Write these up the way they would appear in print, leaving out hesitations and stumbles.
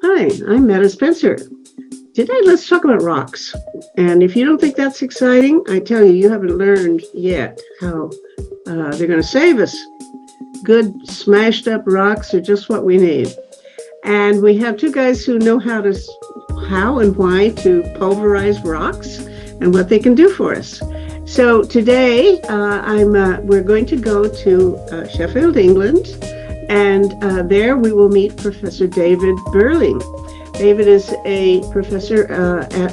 Hi, I'm Meta Spencer. Today, let's talk about rocks. And if you don't think that's exciting, I tell you, you haven't learned yet how they're going to save us. Good smashed up rocks are just what we need. And we have two guys who know how and why to pulverize rocks and what they can do for us. So today, we're going to go to Sheffield, England, and there we will meet Professor David Burling. David is a professor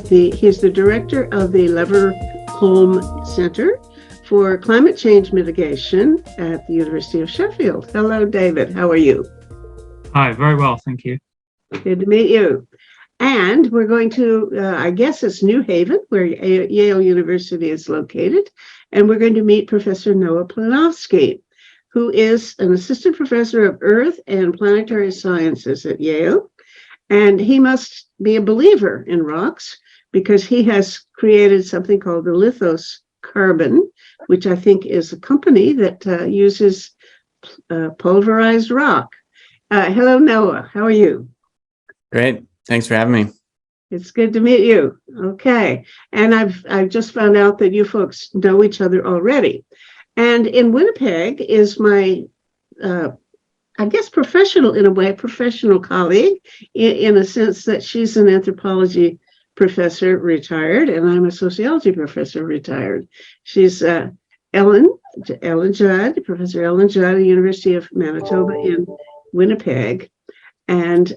he's the director of the Leverhulme Center for Climate Change Mitigation at the University of Sheffield. Hello, David. How are you? Hi, very well, thank you. Good to meet you. And we're going to, I guess it's New Haven, where Yale University is located. And we're going to meet Professor Noah Planofsky, who is an assistant professor of Earth and Planetary Sciences at Yale. And he must be a believer in rocks because he has created something called the Lithos Carbon, which I think is a company that uses pulverized rock. Hello, Noah. How are you? Great. Thanks for having me. It's good to meet you. Okay. And I've just found out that you folks know each other already. And in Winnipeg is my I guess professional colleague in a sense that she's an anthropology professor retired, and I'm a sociology professor retired. She's Ellen Judd, Professor Ellen Judd at the University of Manitoba in Winnipeg. And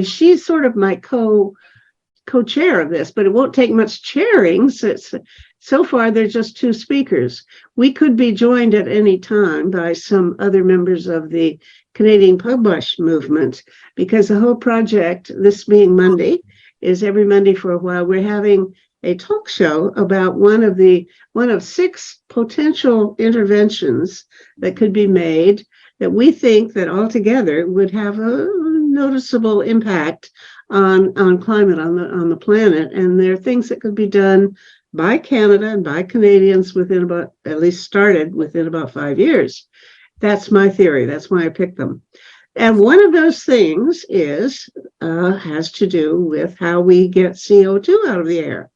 she's sort of my co-chair of this, but it won't take much chairing since so far there's just two speakers. We could be joined at any time by some other members of the Canadian Pugwash movement, because the whole project, this being Monday, is every Monday for a while, we're having a talk show about one of six potential interventions that could be made that we think that altogether would have a noticeable impact on climate on the planet. And there are things that could be done by Canada and by Canadians started within about 5 years. That's my theory. That's why I picked them. And one of those things has to do with how we get CO2 out of the air.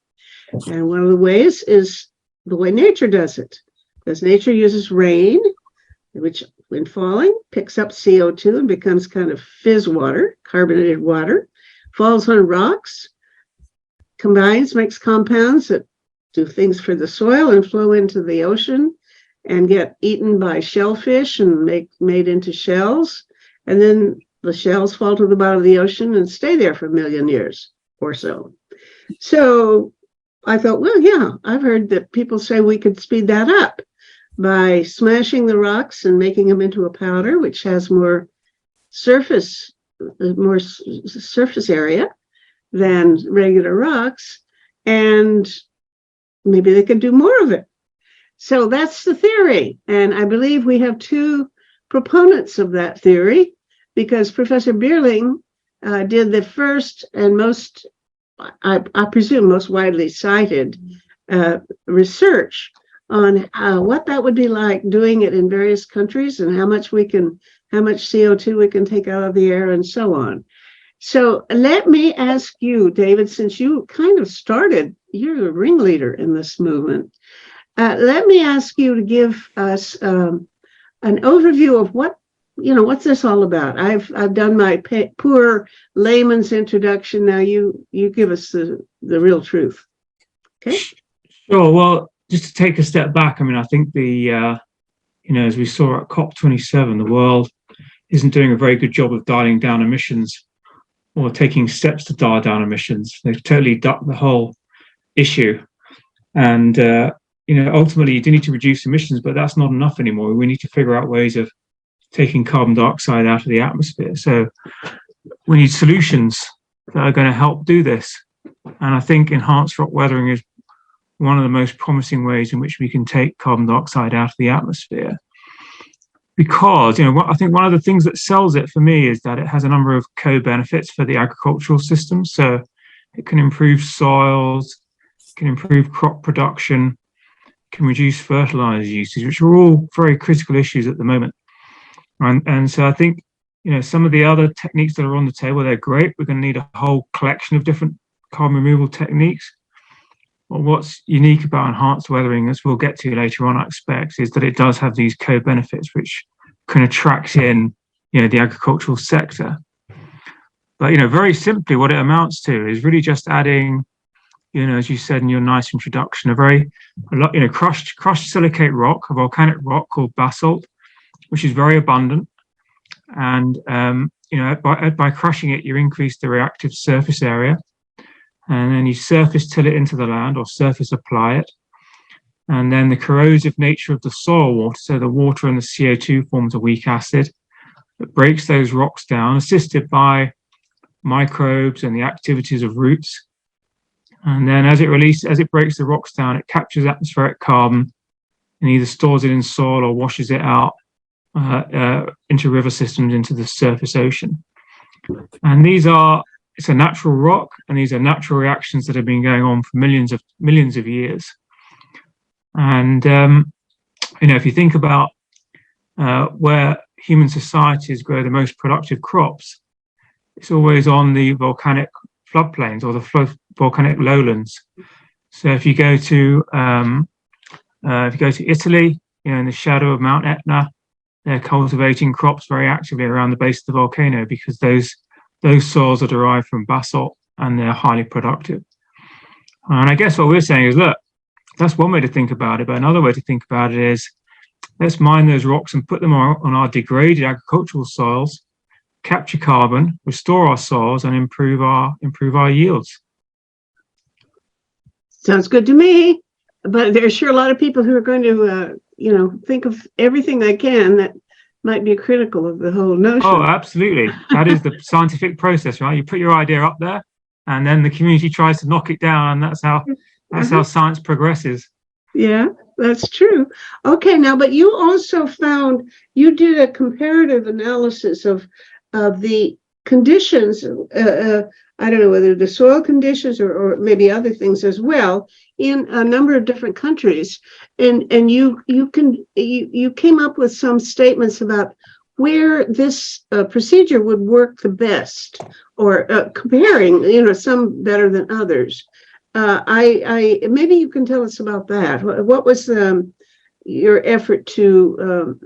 And one of the ways is the way nature does it. Because nature uses rain, which when falling picks up CO2 and becomes kind of fizz water, carbonated water, falls on rocks, combines, makes compounds that do things for the soil and flow into the ocean and get eaten by shellfish and made into shells. And then the shells fall to the bottom of the ocean and stay there for a million years or so. So I thought, well, yeah, I've heard that people say we could speed that up by smashing the rocks and making them into a powder, which has more surface area than regular rocks. And maybe they could do more of it. So that's the theory. And I believe we have two proponents of that theory, because Professor Burling did the first and most, I presume, most widely cited research on what that would be like doing it in various countries and how much CO2 we can take out of the air and so on. So let me ask you, David, since you kind of you're the ringleader in this movement. Let me ask you to give us an overview of what's this all about? I've done my poor layman's introduction. Now you give us the real truth. Okay. Sure. Well, just to take a step back, I mean, I think as we saw at COP27, the world isn't doing a very good job of dialing down emissions or taking steps to dial down emissions. They've totally ducked the whole issue. And, ultimately you do need to reduce emissions, but that's not enough anymore. We need to figure out ways of taking carbon dioxide out of the atmosphere. So we need solutions that are going to help do this. And I think enhanced rock weathering is one of the most promising ways in which we can take carbon dioxide out of the atmosphere. Because, I think one of the things that sells it for me is that it has a number of co-benefits for the agricultural system. So it can improve soils, can improve crop production, can reduce fertilizer usage, which are all very critical issues at the moment. And so I think some of the other techniques that are on the table, they're great. We're going to need a whole collection of different carbon removal techniques. But what's unique about enhanced weathering, as we'll get to later on, I expect, is that it does have these co-benefits which can attract in, the agricultural sector. But, very simply, what it amounts to is really just adding, as you said in your nice introduction, crushed silicate rock, a volcanic rock called basalt, which is very abundant. And, by crushing it, you increase the reactive surface area. And then you surface till it into the land or surface apply it. And then the corrosive nature of the soil water, so the water and the CO2 forms a weak acid that breaks those rocks down, assisted by microbes and the activities of roots. And then as it breaks the rocks down, it captures atmospheric carbon and either stores it in soil or washes it out into river systems, into the surface ocean. And it's a natural rock, and these are natural reactions that have been going on for millions of years. And, if you think about where human societies grow the most productive crops, it's always on the volcanic floodplains or the volcanic lowlands. So if you go to Italy, in the shadow of Mount Etna, they're cultivating crops very actively around the base of the volcano because those soils are derived from basalt and they're highly productive. And I guess what we're saying is, look, that's one way to think about it. But another way to think about it is, let's mine those rocks and put them on our degraded agricultural soils, capture carbon, restore our soils, and improve our yields. Sounds good to me. But there's sure a lot of people who are going to, think of everything they can that might be critical of the whole notion. Oh, absolutely. That is the scientific process, right? You put your idea up there, and then the community tries to knock it down, and that's how science progresses. Yeah, that's true. Okay, now, but you also you did a comparative analysis of the conditions, I don't know whether the soil conditions or maybe other things as well, in a number of different countries, and you came up with some statements about where this procedure would work the best, or comparing, some better than others. I maybe you can tell us about that. What was your effort to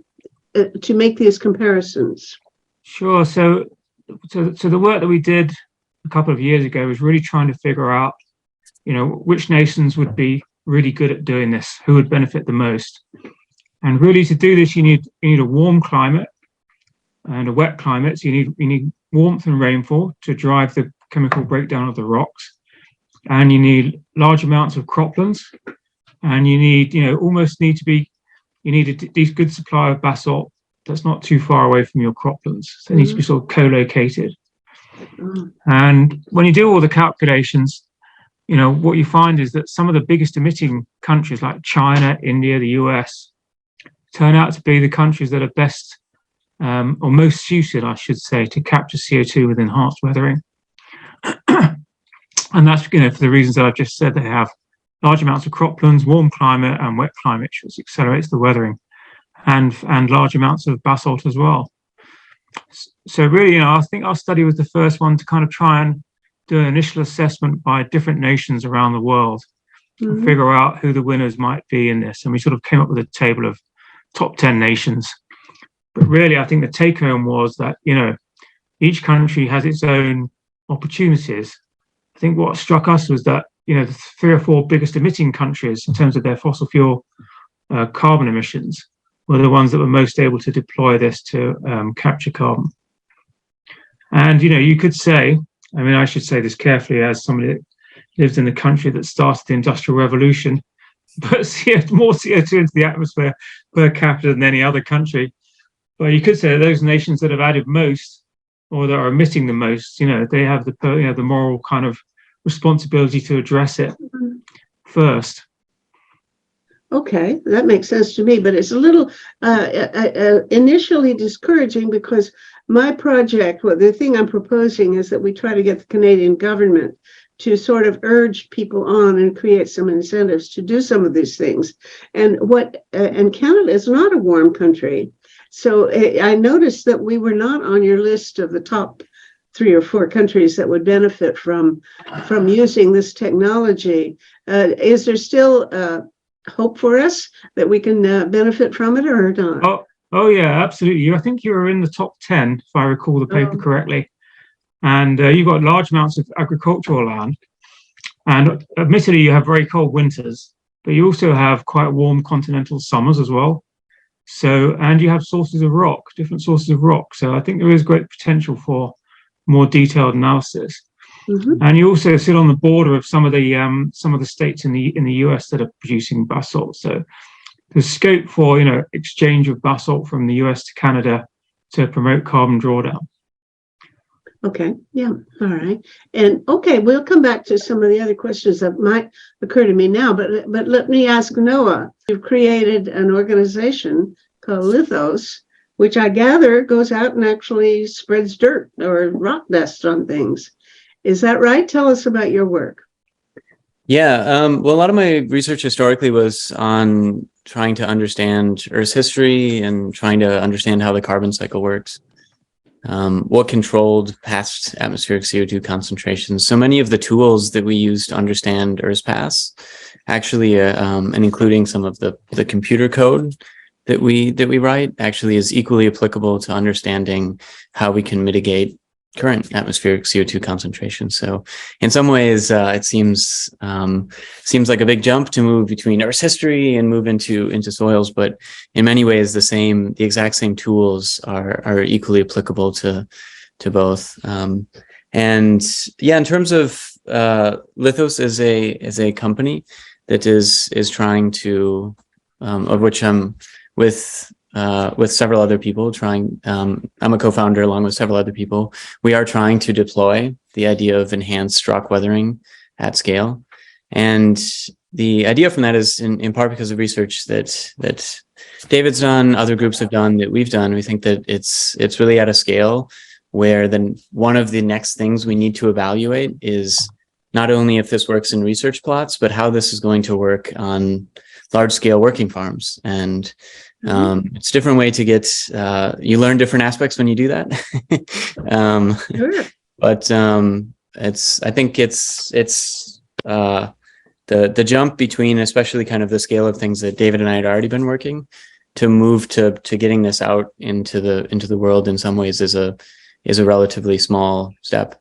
make these comparisons? Sure. So the work that we did a couple of years ago was really trying to figure out, which nations would be really good at doing this, who would benefit the most. And really, to do this, you need a warm climate and a wet climate. So you need warmth and rainfall to drive the chemical breakdown of the rocks. And you need large amounts of croplands, and you need a good supply of basalt that's not too far away from your croplands. So it needs to be sort of co-located. And when you do all the calculations, what you find is that some of the biggest emitting countries like China, India, the US, turn out to be the countries that are best or most suited, I should say, to capture CO2 with enhanced weathering. And that's, for the reasons that I've just said. They have large amounts of croplands, warm climate, and wet climate, which accelerates the weathering, and large amounts of basalt as well. So really, I think our study was the first one to kind of try and do an initial assessment by different nations around the world, and figure out who the winners might be in this. And we sort of came up with a table of top 10 nations. But really, I think the take home was that, each country has its own opportunities. I think what struck us was that, the 3 or 4 biggest emitting countries in terms of their fossil fuel carbon emissions were the ones that were most able to deploy this to capture carbon. And, you could say, I should say this carefully as somebody that lived in the country that started the Industrial Revolution, but more CO2 into the atmosphere per capita than any other country. But you could say that those nations that have added most, or that are emitting the most, they have the moral kind of responsibility to address it first. Okay, that makes sense to me, but it's a little initially discouraging, because my project, the thing I'm proposing is that we try to get the Canadian government to sort of urge people on and create some incentives to do some of these things. And Canada is not a warm country. So I noticed that we were not on your list of the top 3 or 4 countries that would benefit from using this technology. Is there still hope for us that we can benefit from it or not? Oh yeah, absolutely. I think you were in the top 10, if I recall the paper correctly. And you've got large amounts of agricultural land. And admittedly, you have very cold winters, but you also have quite warm continental summers as well. So, and you have sources of rock, different sources of rock. So I think there is great potential for more detailed analysis. Mhm. And you also sit on the border of some of the states in the US that are producing basalt. So there's scope for exchange of basalt from the US to Canada to promote carbon drawdown. Okay, yeah, all right. And okay, we'll come back to some of the other questions that might occur to me now, but let me ask Noah. You've created an organization called Lithos, which I gather goes out and actually spreads dirt or rock dust on things. Is that right? Tell us about your work. Yeah, well, a lot of my research historically was on trying to understand Earth's history and trying to understand how the carbon cycle works. What controlled past atmospheric CO2 concentrations. So many of the tools that we use to understand Earth's past, actually, and including some of the computer code that we write, actually is equally applicable to understanding how we can mitigate current atmospheric CO2 concentration. So in some ways, it seems like a big jump to move between Earth's history and move into soils, but in many ways, the exact same tools are equally applicable to both. And yeah, in terms of Lithos is a company that is trying to, of which I'm with several other people I'm a co-founder along with several other people. We are trying to deploy the idea of enhanced rock weathering at scale. And the idea from that is in part because of research that David's done, other groups have done, that we've done. We think that it's really at a scale where then one of the next things we need to evaluate is not only if this works in research plots, but how this is going to work on large scale working farms. And it's a different way to get, you learn different aspects when you do that. Sure. But I think it's the jump between, especially kind of the scale of things that David and I had already been working to move to getting this out into the world in some ways is a relatively small step.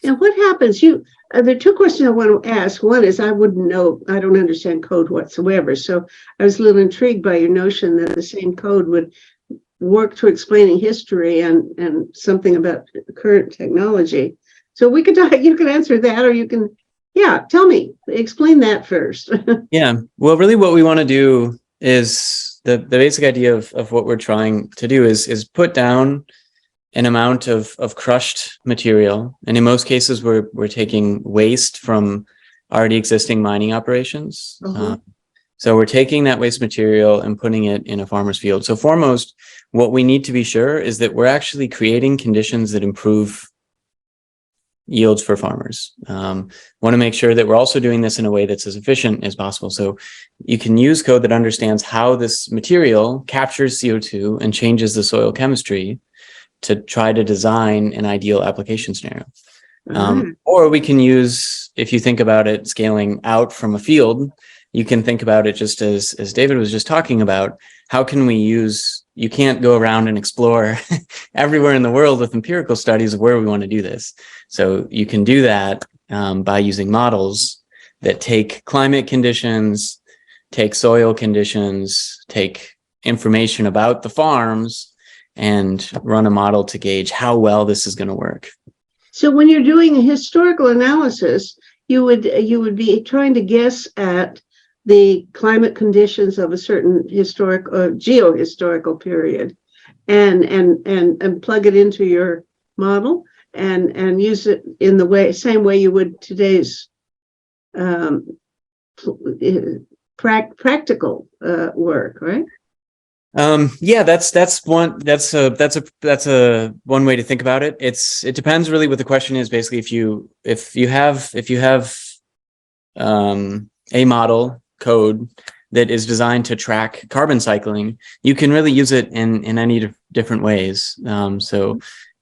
Now, what happens? There are 2 questions I want to ask. One is I wouldn't know, I don't understand code whatsoever. So I was a little intrigued by your notion that the same code would work to explaining history and something about current technology. So we could talk, you can answer that, or you can, tell me, explain that first. Yeah, well, really what we want to do is the basic idea of what we're trying to do is put down an amount of crushed material. And in most cases, we're taking waste from already existing mining operations. So we're taking that waste material and putting it in a farmer's field. So foremost, what we need to be sure is that we're actually creating conditions that improve yields for farmers. Want to make sure that we're also doing this in a way that's as efficient as possible. So you can use code that understands how this material captures CO2 and changes the soil chemistry to try to design an ideal application scenario. Or we can use, if you think about it, scaling out from a field, you can think about it just as David was just talking about, how can we use, you can't go around and explore everywhere in the world with empirical studies of where we want to do this. So you can do that by using models that take climate conditions, take soil conditions, take information about the farms, and run a model to gauge how well this is going to work. So when you're doing a historical analysis, you would be trying to guess at the climate conditions of a certain historic or geohistorical period, and plug it into your model and use it in the same way you would today's practical work, right? Yeah, that's one way to think about it. It depends really what the question is. Basically, if you have a model code that is designed to track carbon cycling, you can really use it in any different ways. So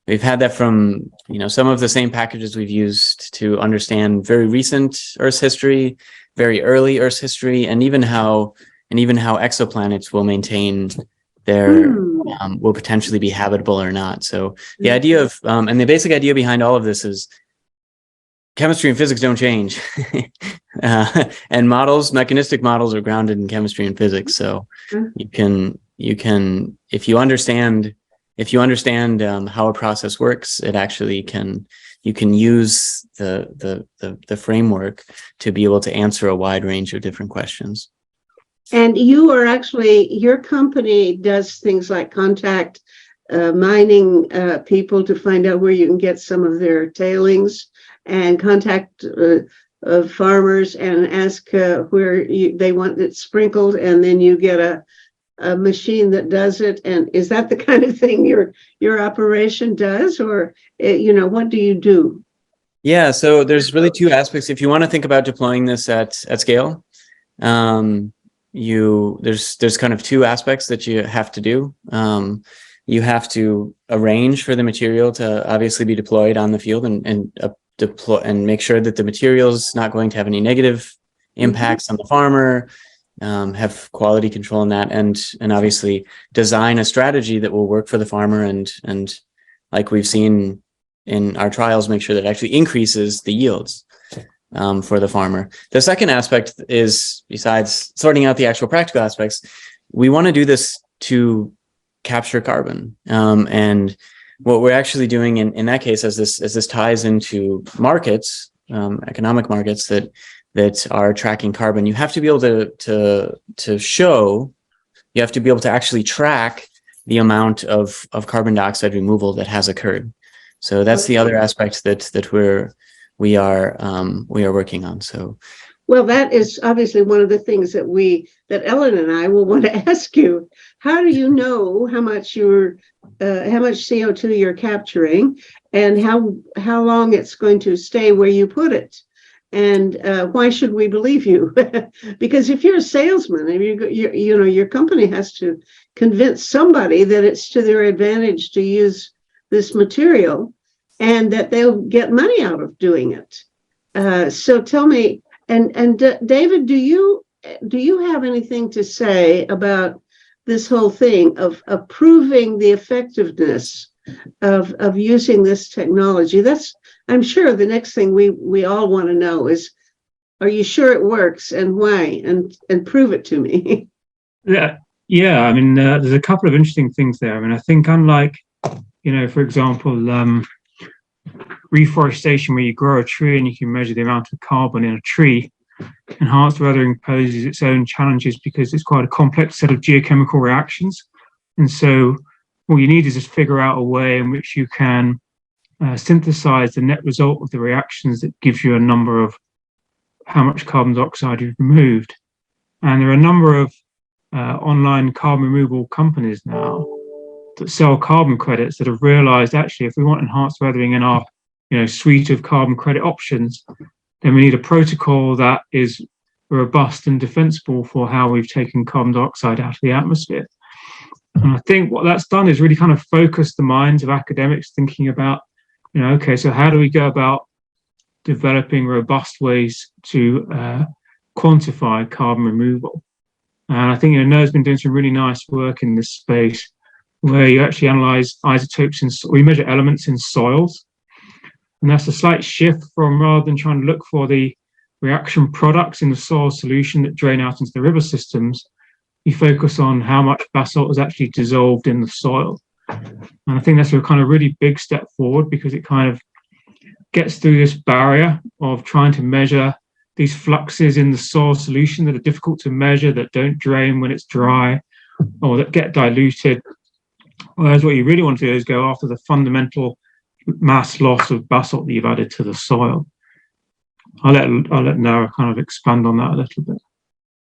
we've had that from, some of the same packages we've used to understand very recent Earth's history, very early Earth's history, and even how exoplanets will maintain their will potentially be habitable or not. So the idea of and the basic idea behind all of this is chemistry and physics don't change, and mechanistic models are grounded in chemistry and physics. So you can if you understand how a process works, it actually you can use the framework to be able to answer a wide range of different questions. And you are actually, your company does things like contact mining people to find out where you can get some of their tailings, and contact farmers and ask where they want it sprinkled, and then you get a machine that does it. And is that the kind of thing your operation does, or what do you do? Yeah, so there's really two aspects. If you want to think about deploying this at scale, there's kind of two aspects that you have to do. You have to arrange for the material to obviously be deployed on the field and deploy and make sure that the material is not going to have any negative impacts on the farmer, have quality control in that, and obviously design a strategy that will work for the farmer and like we've seen in our trials, make sure that it actually increases the yields for the farmer. The second aspect is, besides sorting out the actual practical aspects, we want to do this to capture carbon. And what we're actually doing in that case, as this ties into markets, economic markets that are tracking carbon, you have to be able to show, you have to be able to actually track the amount of carbon dioxide removal that has occurred. So that's the other aspect that we are working on. So, well, that is obviously one of the things that Ellen and I will want to ask you. How do you know how much CO2 you're capturing, and how long it's going to stay where you put it? And why should we believe you? Because if you're a salesman, and your company has to convince somebody that it's to their advantage to use this material, and that they'll get money out of doing it. So tell me, and David, do you have anything to say about this whole thing of proving the effectiveness of using this technology? That's, I'm sure, the next thing we all want to know is, are you sure it works, and why? And prove it to me. Yeah. I mean, there's a couple of interesting things there. I mean, I think unlike, for example, reforestation, where you grow a tree and you can measure the amount of carbon in a tree, enhanced weathering poses its own challenges because it's quite a complex set of geochemical reactions. And so what you need is just figure out a way in which you can synthesize the net result of the reactions that gives you a number of how much carbon dioxide you've removed. And there are a number of online carbon removal companies now that sell carbon credits that have realized, actually, if we want enhanced weathering in our suite of carbon credit options, then we need a protocol that is robust and defensible for how we've taken carbon dioxide out of the atmosphere. And I think what that's done is really kind of focus the minds of academics thinking about, okay, so how do we go about developing robust ways to quantify carbon removal? And I think NOAA's been doing some really nice work in this space, where you actually analyze isotopes we measure elements in soils. And that's a slight shift from, rather than trying to look for the reaction products in the soil solution that drain out into the river systems, you focus on how much basalt is actually dissolved in the soil. And I think that's a kind of really big step forward, because it kind of gets through this barrier of trying to measure these fluxes in the soil solution that are difficult to measure, that don't drain when it's dry, or that get diluted. Whereas what you really want to do is go after the fundamental mass loss of basalt that you've added to the soil. I'll let Noah kind of expand on that a little bit.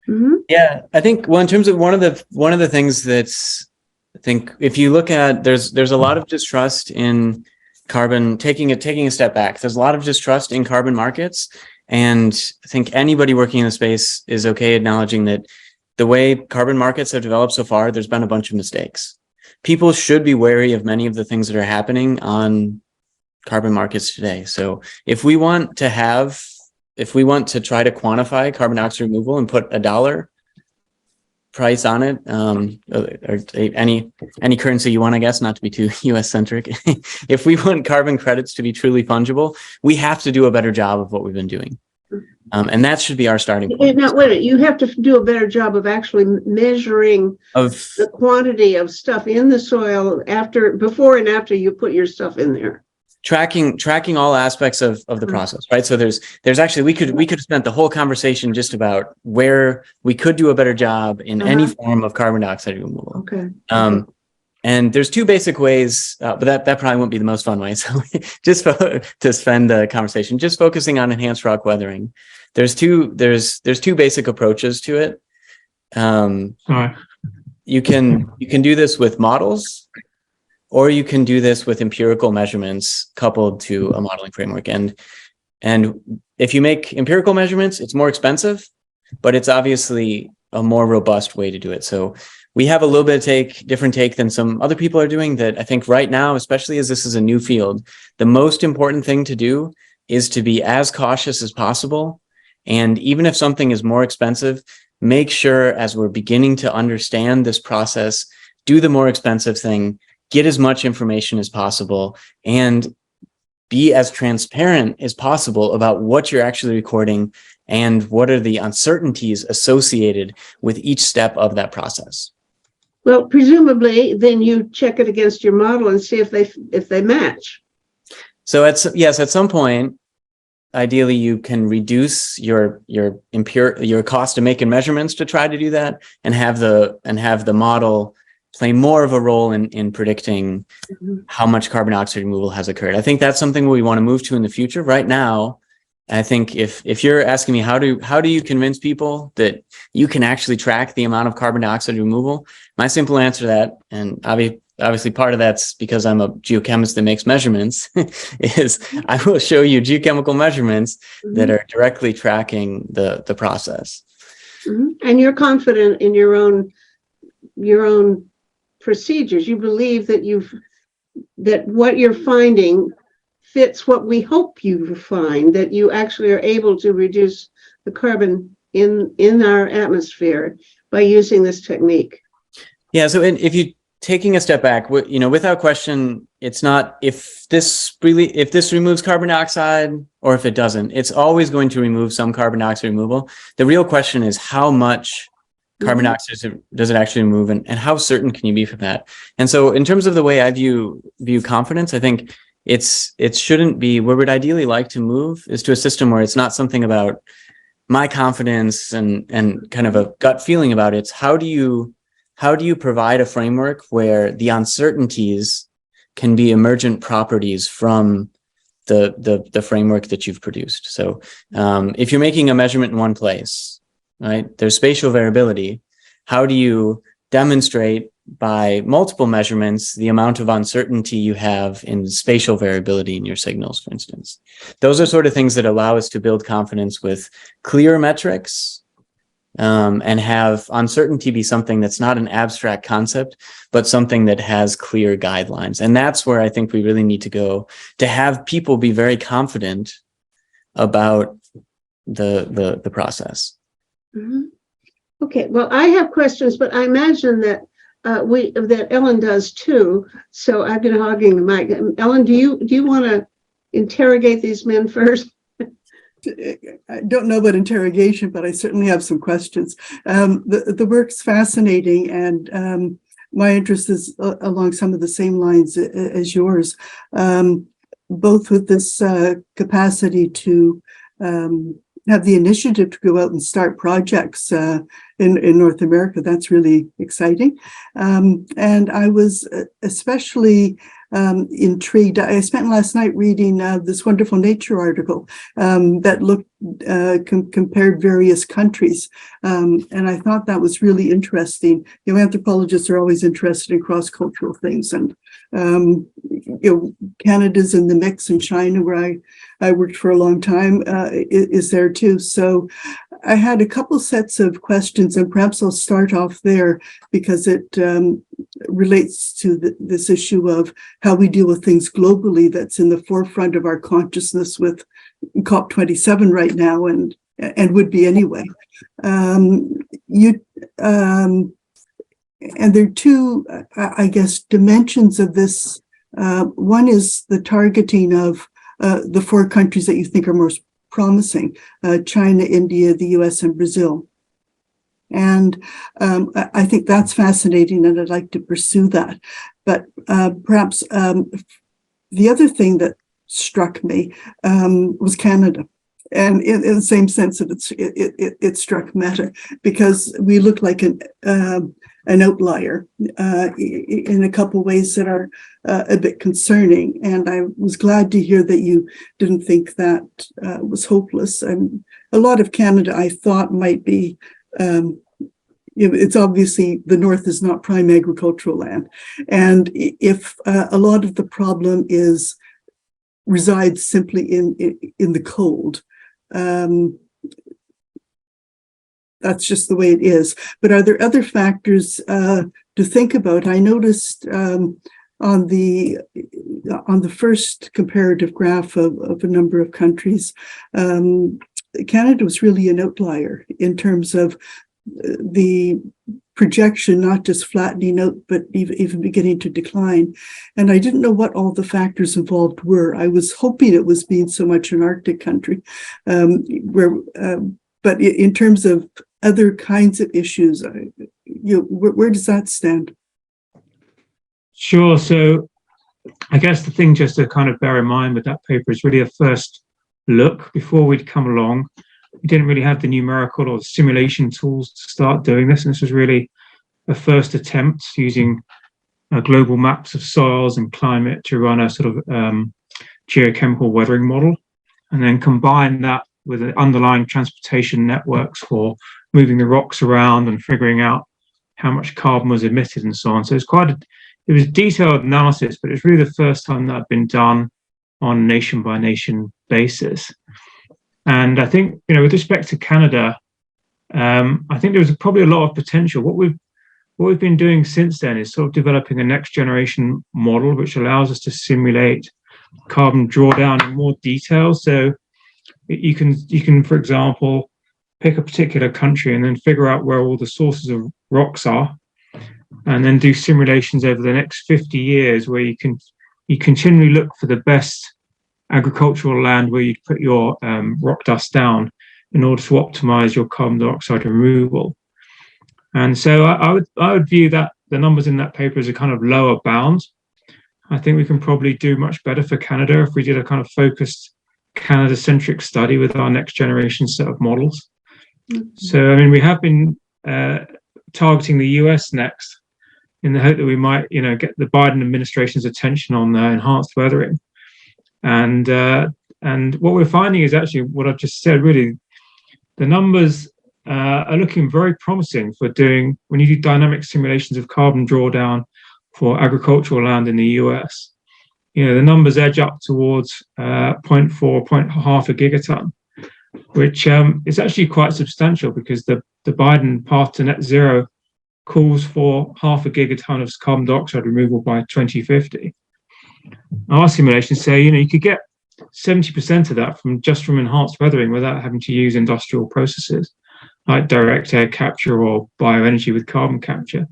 Mm-hmm. Yeah, I think, well, in terms of one of the things that's, I think, if you look at, there's a lot of distrust in carbon, taking a step back. There's a lot of distrust in carbon markets, and I think anybody working in the space is okay acknowledging that the way carbon markets have developed so far, there's been a bunch of mistakes. People should be wary of many of the things that are happening on carbon markets today. So if we want to try to quantify carbon dioxide removal and put a dollar price on it, or any currency you want, I guess, not to be too US centric. If we want carbon credits to be truly fungible, we have to do a better job of what we've been doing. And that should be our starting point. Now, wait a minute, you have to do a better job of actually measuring the quantity of stuff in the soil before and after you put your stuff in there. Tracking all aspects of the process, right? So there's actually, we could have spent the whole conversation just about where we could do a better job in any form of carbon dioxide removal. Okay. And there's two basic ways, but that probably won't be the most fun way. So just to spend the conversation, just focusing on enhanced rock weathering. There's two basic approaches to it. You can do this with models, or you can do this with empirical measurements coupled to a modeling framework. And if you make empirical measurements, it's more expensive, but it's obviously a more robust way to do it. So we have a little bit of different take than some other people are doing that I think right now, especially as this is a new field, the most important thing to do is to be as cautious as possible. And even if something is more expensive, make sure as we're beginning to understand this process, do the more expensive thing, get as much information as possible, and be as transparent as possible about what you're actually recording and what are the uncertainties associated with each step of that process. Well, presumably, then you check it against your model and see if they match. So at some point, ideally, you can reduce your cost of making measurements to try to do that, and have the model play more of a role in predicting how much carbon dioxide removal has occurred. I think that's something we want to move to in the future. Right now, I think if you're asking me how do you convince people that you can actually track the amount of carbon dioxide removal, my simple answer to that, and obviously part of that's because I'm a geochemist that makes measurements, is I will show you geochemical measurements that are directly tracking the process. And you're confident in your own procedures. You believe that what you're finding fits what we hope you find, that you actually are able to reduce the carbon in our atmosphere by using this technique. Yeah. So if you taking a step back, without question, it's not if this removes carbon dioxide or if it doesn't, it's always going to remove some carbon dioxide removal. The real question is how much carbon dioxide does it actually remove, and how certain can you be from that? And so in terms of the way I view confidence, I think it shouldn't be, where we'd ideally like to move is to a system where it's not something about my confidence and kind of a gut feeling about it. It's how do you provide a framework where the uncertainties can be emergent properties from the framework that you've produced? So if you're making a measurement in one place, right, there's spatial variability. How do you demonstrate by multiple measurements the amount of uncertainty you have in spatial variability in your signals, for instance? Those are sort of things that allow us to build confidence with clear metrics, and have uncertainty be something that's not an abstract concept, but something that has clear guidelines. And that's where I think we really need to go, to have people be very confident about the process. Okay, well, I have questions, but I imagine that that Ellen does too. So I've been hogging the mic. Ellen, do you want to interrogate these men first? I don't know about interrogation, but I certainly have some questions. The work's fascinating, and my interest is along some of the same lines as yours, both with this capacity to have the initiative to go out and start projects in North America. That's really exciting. And I was especially intrigued. I spent last night reading this wonderful Nature article that looked compared various countries, and I thought that was really interesting. Anthropologists are always interested in cross-cultural things, and Canada's in the mix, and China, where I worked for a long time, is there too. So I had a couple sets of questions, and perhaps I'll start off there because it relates to this issue of how we deal with things globally that's in the forefront of our consciousness with COP27 right now, and would be anyway. And there are two, I guess, dimensions of this. One is the targeting of the four countries that you think are most promising: China, India, the US, and Brazil. And I think that's fascinating, and I'd like to pursue that. But perhaps the other thing that struck me was Canada. And in the same sense that it struck Meta, because we look like an outlier in a couple of ways that are a bit concerning. And I was glad to hear that you didn't think that was hopeless. And a lot of Canada, I thought, might be, it's obviously the North is not prime agricultural land. And if a lot of the problem resides simply in the cold, that's just the way it is. But are there other factors to think about? I noticed on the first comparative graph of a number of countries, Canada was really an outlier in terms of the projection, not just flattening out, but even beginning to decline. And I didn't know what all the factors involved were. I was hoping it was being so much an Arctic country, but in terms of other kinds of issues, where does that stand? Sure. So I guess the thing just to kind of bear in mind with that paper is really a first look. Before we'd come along, we didn't really have the numerical or the simulation tools to start doing this. And this was really a first attempt using global maps of soils and climate to run a sort of geochemical weathering model, and then combine that with the underlying transportation networks for moving the rocks around and figuring out how much carbon was emitted and so on. So it was a detailed analysis, but it's really the first time that had been done on a nation by nation basis. And I think, with respect to Canada, I think there was probably a lot of potential. What we've been doing since then is sort of developing a next generation model which allows us to simulate carbon drawdown in more detail. So you can, for example, pick a particular country and then figure out where all the sources of rocks are, and then do simulations over the next 50 years where you continually look for the best agricultural land where you'd put your rock dust down in order to optimize your carbon dioxide removal. And so I would view that the numbers in that paper as a kind of lower bound. I think we can probably do much better for Canada if we did a kind of focused Canada-centric study with our next generation set of models. Mm-hmm. So, I mean, we have been targeting the US next in the hope that we might, get the Biden administration's attention on enhanced weathering. And what we're finding is actually what I've just said, really, the numbers are looking very promising for doing, when you do dynamic simulations of carbon drawdown for agricultural land in the US, the numbers edge up towards 0.5 a gigaton, which is actually quite substantial because the Biden path to net zero calls for 0.5 gigaton of carbon dioxide removal by 2050. Our simulations say, you could get 70% of that from enhanced weathering without having to use industrial processes like direct air capture or bioenergy with carbon capture.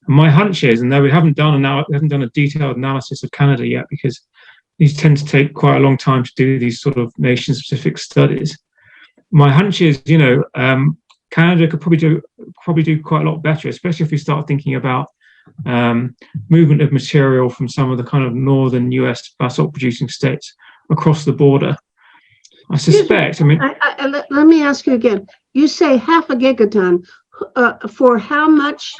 And my hunch is, and though we haven't done a detailed analysis of Canada yet, because these tend to take quite a long time to do these sort of nation-specific studies, my hunch is, Canada could probably do quite a lot better, especially if we start thinking about movement of material from some of the kind of northern US basalt producing states across the border. I suspect, let me ask you again. You say 0.5 gigaton for how much?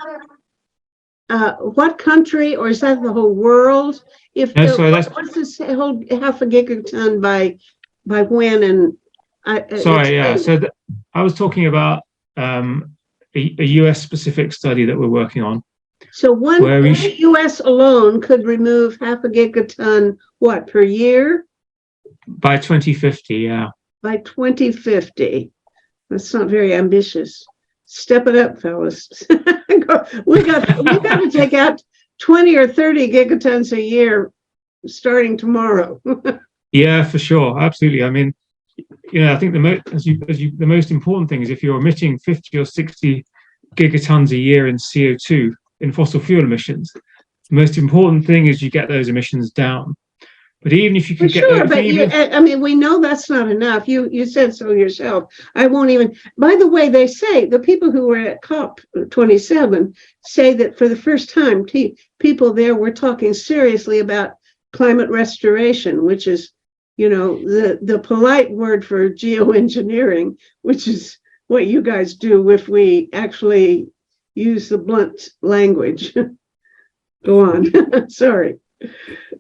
What country, or is that the whole world? What's this whole 0.5 gigaton by when? And I was talking about a US specific study that we're working on. So one US alone could remove 0.5 gigaton, what, per year? By 2050, yeah. By 2050. That's not very ambitious. Step it up, fellas. we got to take out 20 or 30 gigatons a year starting tomorrow. Yeah, for sure, absolutely. I mean, I think the most important thing is if you're emitting 50 or 60 gigatons a year in CO2 in fossil fuel emissions, the most important thing is you get those emissions down. But even if you could get sure, but I mean, we know that's not enough. You said so yourself. I won't even. By the way, they say the people who were at COP27 say that for the first time, people there were talking seriously about climate restoration, which is, the polite word for geoengineering, which is what you guys do if we actually use the blunt language. Go on. Sorry.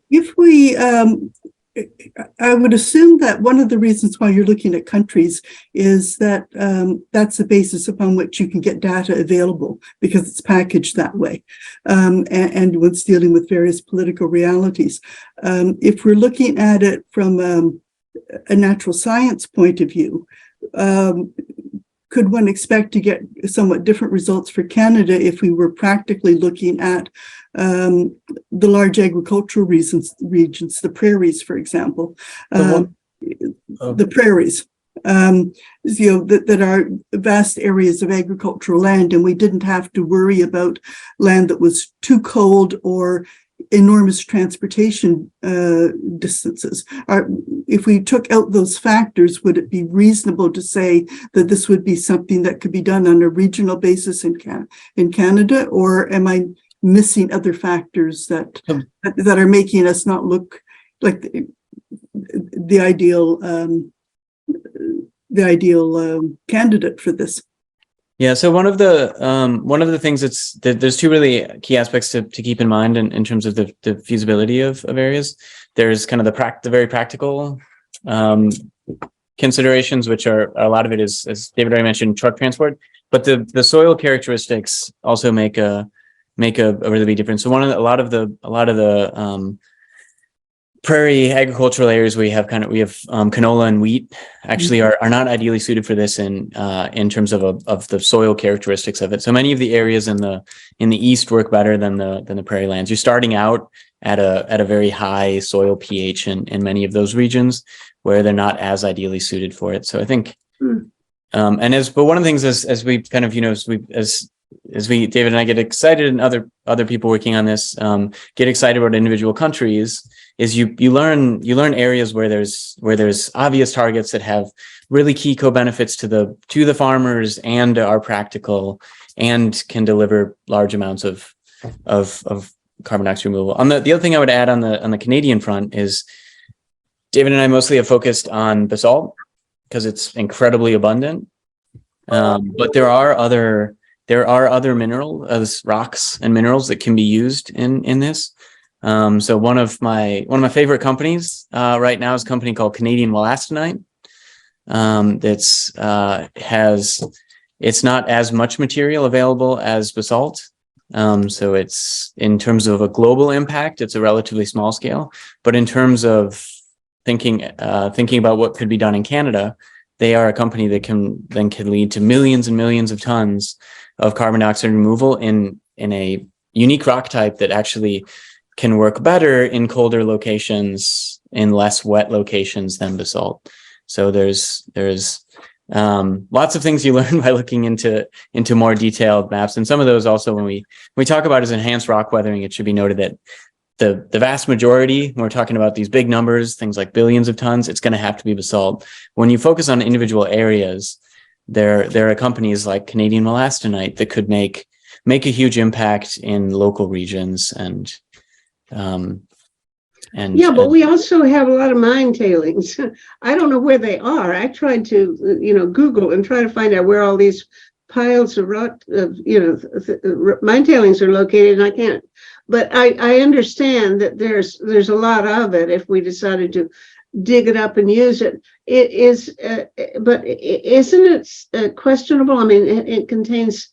If we, I would assume that one of the reasons why you're looking at countries is that that's the basis upon which you can get data available because it's packaged that way. And one's dealing with various political realities. If we're looking at it from a natural science point of view, could one expect to get somewhat different results for Canada if we were practically looking at the large agricultural regions, the prairies, for example, the prairies, that are vast areas of agricultural land, and we didn't have to worry about land that was too cold or enormous transportation distances. If we took out those factors, would it be reasonable to say that this would be something that could be done on a regional basis in Canada, or am I missing other factors that are making us not look like the ideal candidate for this? Yeah, so one of the things there's two really key aspects to keep in mind in terms of the feasibility of areas. There's kind of the very practical considerations, which are a lot of it is, as David already mentioned, truck transport, but the soil characteristics also make a really big difference. So a lot of the prairie agricultural areas we have canola and wheat actually are not ideally suited for this in terms of the soil characteristics of it. So many of the areas in the east work better than the prairie lands. You're starting out at a very high soil pH in many of those regions where they're not as ideally suited for it. So I think but one of the things as we kind of as we David and I get excited, and other people working on this get excited about individual countries, is you learn areas where there's obvious targets that have really key co-benefits to the farmers and are practical and can deliver large amounts of carbon dioxide removal. The other thing I would add on the Canadian front is David and I mostly have focused on basalt because it's incredibly abundant, but there are other minerals, rocks and minerals that can be used in this. So one of my favorite companies right now is a company called Canadian Wollastonite. It's not as much material available as basalt. So it's, in terms of a global impact, it's a relatively small scale, but in terms of thinking about what could be done in Canada, they are a company that can lead to millions and millions of tons of carbon dioxide removal in a unique rock type that actually can work better in colder locations, in less wet locations than basalt. So there's lots of things you learn by looking into more detailed maps. And some of those also, when we talk about as enhanced rock weathering, it should be noted that the vast majority, when we're talking about these big numbers, things like billions of tons, it's going to have to be basalt. When you focus on individual areas, there are companies like Canadian Wollastonite that could make a huge impact in local regions but we also have a lot of mine tailings. I don't know where they are. I tried to, Google and try to find out where all these piles of rock, mine tailings are located, and I can't. But I understand that there's a lot of it if we decided to dig it up and use it. It is, but isn't it questionable? I mean, it contains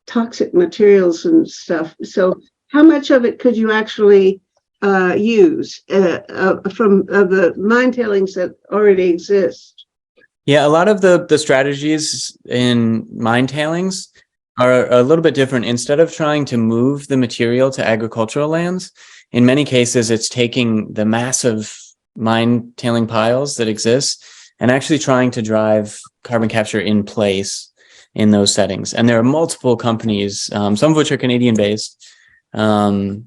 toxic materials and stuff. So how much of it could you actually use from the mine tailings that already exist? Yeah, a lot of the strategies in mine tailings are a little bit different. Instead of trying to move the material to agricultural lands, in many cases, it's taking the massive mine tailing piles that exist and actually trying to drive carbon capture in place in those settings. And there are multiple companies, some of which are Canadian based, that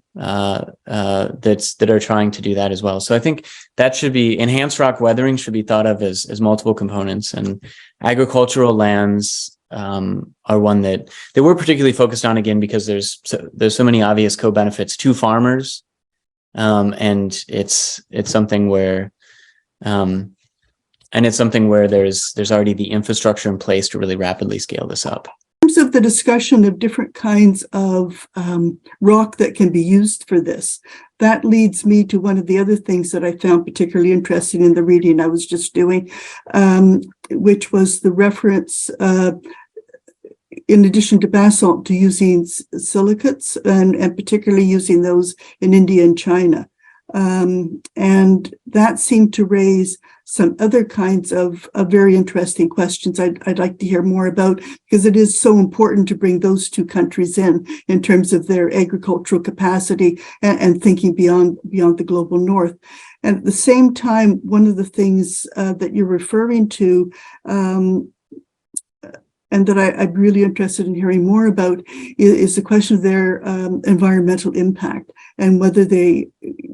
are trying to do that as well. So I think that should be enhanced rock weathering should be thought of as multiple components, and agricultural lands are one that we're particularly focused on, again, because there's so many obvious co-benefits to farmers, and it's something where there's already the infrastructure in place to really rapidly scale this up. In terms of the discussion of different kinds of rock that can be used for this, that leads me to one of the other things that I found particularly interesting in the reading I was just doing, which was the reference, in addition to basalt, to using silicates and particularly using those in India and China. And that seemed to raise some other kinds of very interesting questions I'd like to hear more about, because it is so important to bring those two countries in terms of their agricultural capacity and thinking beyond the global north. And at the same time, one of the things that you're referring to, and that I'm really interested in hearing more about, is the question of their environmental impact, and whether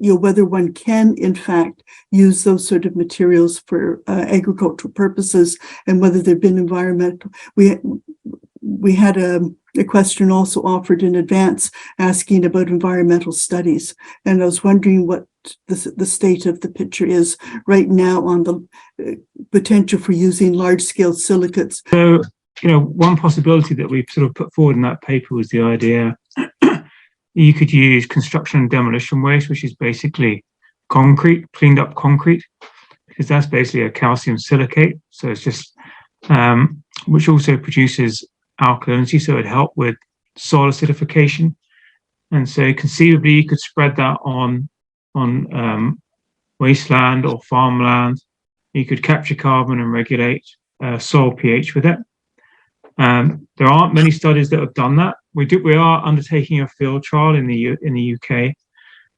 whether one can in fact use those sort of materials for agricultural purposes, and whether there've been environmental. We had a question also offered in advance asking about environmental studies, and I was wondering what the state of the picture is right now on the potential for using large-scale silicates. So, one possibility that we sort of put forward in that paper was the idea you could use construction and demolition waste, which is basically concrete, cleaned up concrete, because that's basically a calcium silicate. So it's just, which also produces alkalinity, so it'd help with soil acidification. And so conceivably you could spread that on wasteland or farmland. You could capture carbon and regulate soil pH with it. There aren't many studies that have done that. We are undertaking a field trial in the UK,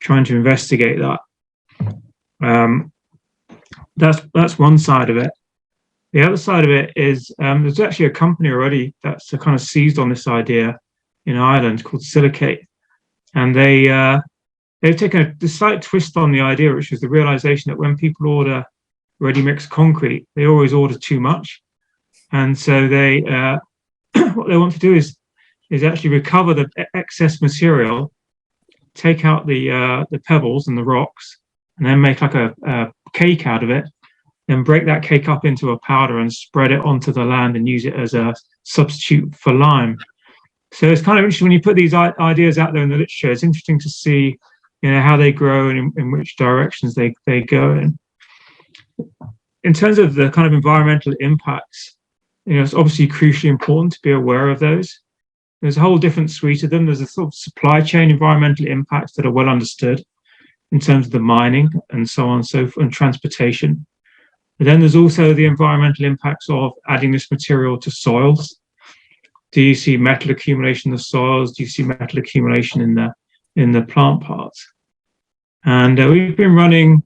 trying to investigate that. That's one side of it. The other side of it is there's actually a company already that's kind of seized on this idea in Ireland called Silicate, and they've taken a slight twist on the idea, which is the realization that when people order ready-mix concrete, they always order too much, and so they what they want to do is actually recover the excess material, take out the pebbles and the rocks, and then make like a cake out of it, then break that cake up into a powder and spread it onto the land and use it as a substitute for lime. So it's kind of interesting when you put these ideas out there in the literature. It's interesting to see, how they grow and in which directions they go in. In terms of the kind of environmental impacts, it's obviously crucially important to be aware of those. There's a whole different suite of them. There's a sort of supply chain environmental impacts that are well understood in terms of the mining and so on and so forth, and transportation. But then there's also the environmental impacts of adding this material to soils. Do you see metal accumulation in the soils? Do you see metal accumulation in the plant parts? And we've been running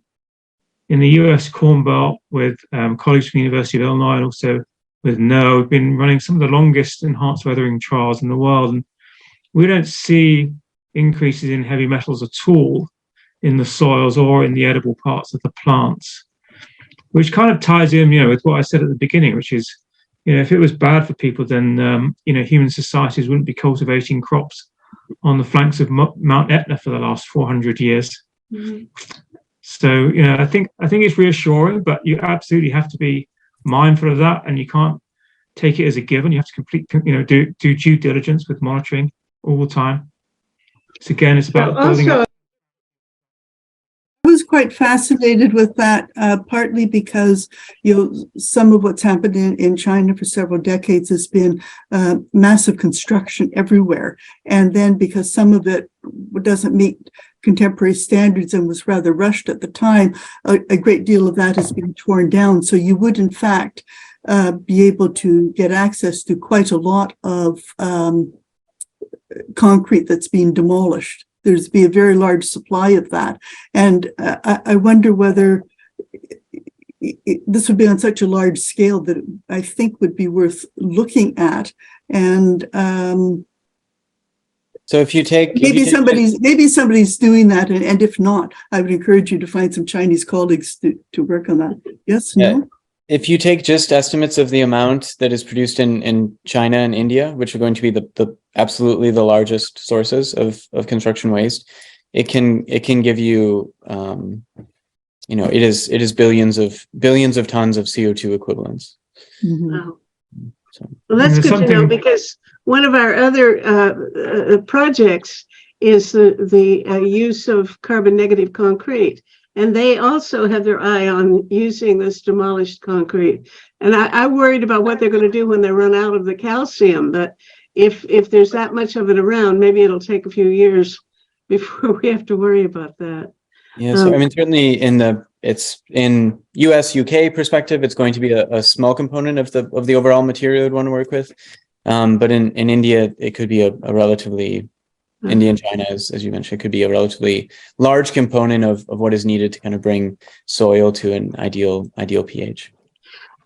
in the US Corn Belt with colleagues from the University of Illinois, and also with NOAA. We've been running some of the longest enhanced weathering trials in the world, and we don't see increases in heavy metals at all in the soils or in the edible parts of the plants, which kind of ties in, with what I said at the beginning, which is, if it was bad for people, then, human societies wouldn't be cultivating crops on the flanks of Mount Etna for the last 400 years. Mm-hmm. So, I think it's reassuring, but you absolutely have to be mindful of that, and you can't take it as a given. You have to do due diligence with monitoring all the time. So again, it's about building up. I was quite fascinated with that, partly because, some of what's happened in China for several decades has been massive construction everywhere. And then because some of it doesn't meet contemporary standards and was rather rushed at the time, a great deal of that has been torn down. So you would, in fact, be able to get access to quite a lot of concrete that's being demolished. There's be a very large supply of that. And I wonder whether this would be on such a large scale that I think would be worth looking at. And So if you take maybe somebody's doing that, and if not, I would encourage you to find some Chinese colleagues to work on that. Yes, Yeah. no? If you take just estimates of the amount that is produced in China and India, which are going to be the absolutely the largest sources of construction waste, it can give you it is billions of tons of CO2 equivalents. Mhm. Wow. So Well, that's And good there's to know, something- because one of our other projects is the use of carbon negative concrete. And they also have their eye on using this demolished concrete. And I worried about what they're going to do when they run out of the calcium. But if there's that much of it around, maybe it'll take a few years before we have to worry about that. yeah, so I mean, certainly it's in US, UK perspective, it's going to be a small component of the overall material you'd want to work with. But in India, it could be a relatively India and China, as you mentioned, could be a relatively large component of what is needed to kind of bring soil to an ideal pH.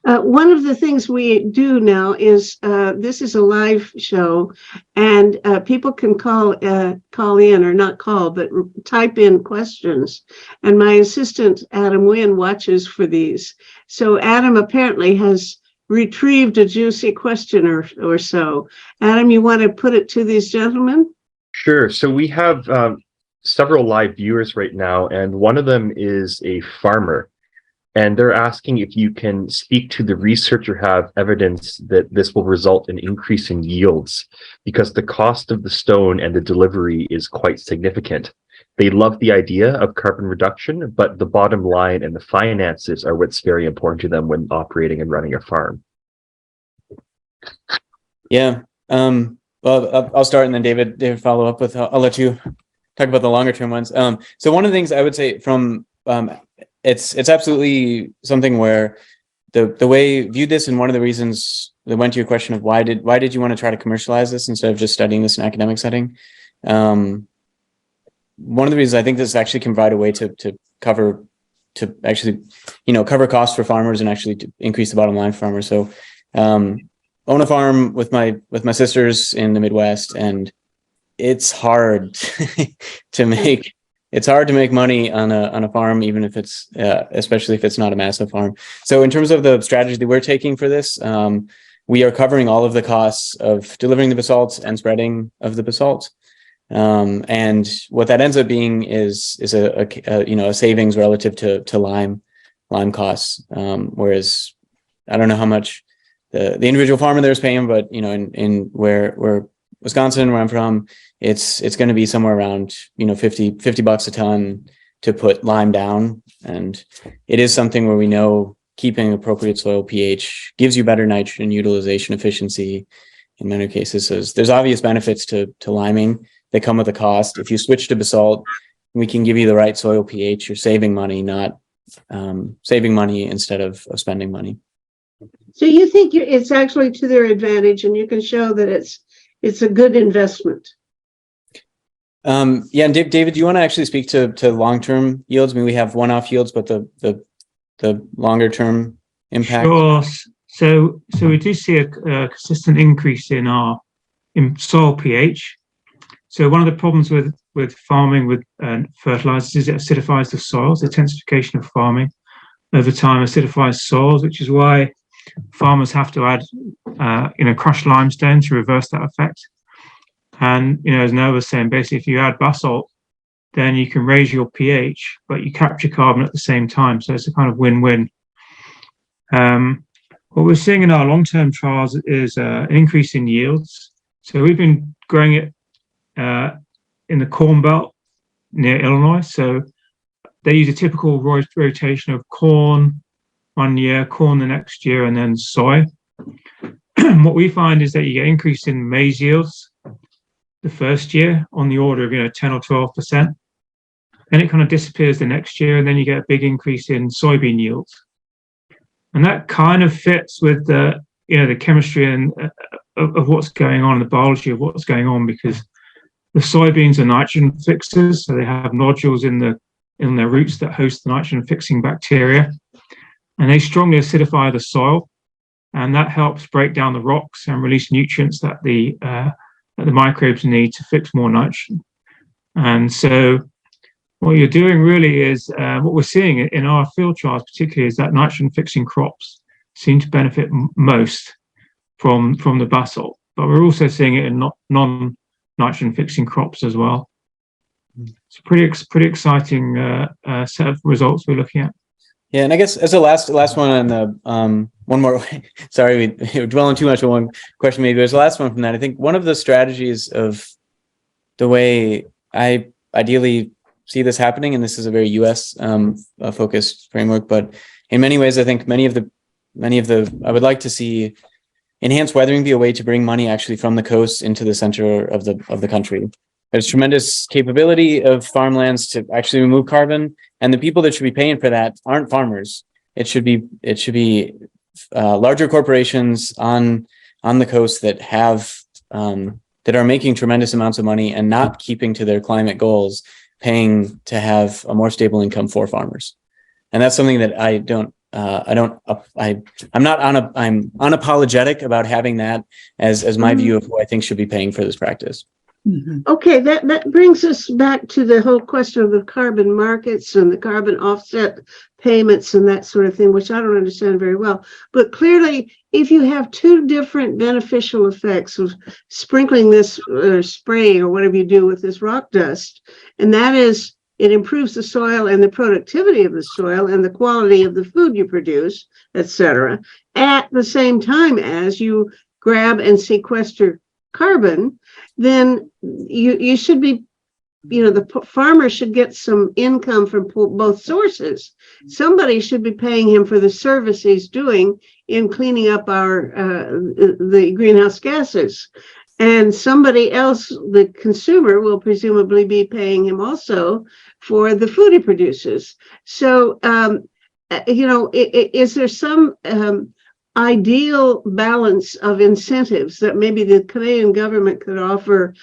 One of the things we do now is this is a live show, and people can call in, or not call, but type in questions. And my assistant Adam Wynn watches for these. So Adam apparently has retrieved a juicy question or so. Adam, you want to put it to these gentlemen? Sure. So we have several live viewers right now, and one of them is a farmer. And they're asking if you can speak to the research or have evidence that this will result in increase in yields, because the cost of the stone and the delivery is quite significant. They love the idea of carbon reduction, but the bottom line and the finances are what's very important to them when operating and running a farm. Yeah. Well, I'll start, and then David follow up with. I'll let you talk about the longer term ones. So one of the things I would say from it's absolutely something where the way viewed this, and one of the reasons that went to your question of why did you want to try to commercialize this instead of just studying this in an academic setting. One of the reasons I think this actually can provide a way to cover costs for farmers and actually to increase the bottom line for farmers. So own a farm with my sisters in the Midwest, and it's hard to make money on a farm, even if it's especially if it's not a massive farm. So in terms of the strategy that we're taking for this, we are covering all of the costs of delivering the basalt and spreading of the basalt. And what that ends up being is a savings relative to lime costs. Whereas I don't know how much the individual farmer there is paying, but in where Wisconsin, where I'm from, it's going to be somewhere around $50 a ton to put lime down. And it is something where we know keeping appropriate soil pH gives you better nitrogen utilization efficiency in many cases. So there's obvious benefits to liming that come with a cost. If you switch to basalt, we can give you the right soil pH. You're saving money, not saving money instead of spending money. So you think it's actually to their advantage, and you can show that it's a good investment. Yeah, and David, do you want to actually speak to long-term yields? I mean, we have one-off yields, but the longer-term impact. Sure. So we do see a consistent increase in soil pH. So one of the problems with farming with fertilizers is it acidifies the soils. The intensification of farming over time acidifies soils, which is why farmers have to add crushed limestone to reverse that effect. And as Noah was saying, basically if you add basalt, then you can raise your pH, but you capture carbon at the same time. So it's a kind of win-win. What we're seeing in our long-term trials is an increase in yields. So we've been growing it in the Corn Belt near Illinois. So they use a typical rotation of corn 1 year, corn the next year, and then soy. What we find is that you get increase in maize yields the first year on the order of 10 or 12%. Then it kind of disappears the next year, and then you get a big increase in soybean yields. And that kind of fits with the chemistry and of what's going on, the biology of what's going on, because the soybeans are nitrogen fixers, so they have nodules in their roots that host the nitrogen fixing bacteria, and they strongly acidify the soil, and that helps break down the rocks and release nutrients that the microbes need to fix more nitrogen. And so what you're doing really is what we're seeing in our field trials particularly is that nitrogen fixing crops seem to benefit most from the basalt, but we're also seeing it in non-nitrogen fixing crops as well. It's a pretty exciting set of results we're looking at. Yeah, and I guess as a last one on the one more sorry, we're dwelling too much on one question maybe, but as the last one from that, I think one of the strategies of the way I ideally see this happening, and this is a very US focused framework, but in many ways I think many of the I would like to see enhanced weathering be a way to bring money actually from the coast into the center of the country. There's tremendous capability of farmlands to actually remove carbon, and the people that should be paying for that aren't farmers. It should be larger corporations on the coast that have that are making tremendous amounts of money and not keeping to their climate goals, paying to have a more stable income for farmers. And that's something that I'm unapologetic about having that as my view of who I think should be paying for this practice. Mhm. Okay, that brings us back to the whole question of the carbon markets and the carbon offset payments and that sort of thing, which I don't understand very well. But clearly, if you have two different beneficial effects of sprinkling this or spraying or whatever you do with this rock dust, and that is it improves the soil and the productivity of the soil and the quality of the food you produce, etc., at the same time as you grab and sequester carbon, then you should be, the farmer should get some income from both sources. Somebody should be paying him for the service he's doing in cleaning up the greenhouse gases. And somebody else, the consumer, will presumably be paying him also for the food he produces. So, is there some ideal balance of incentives that maybe the Canadian government could offer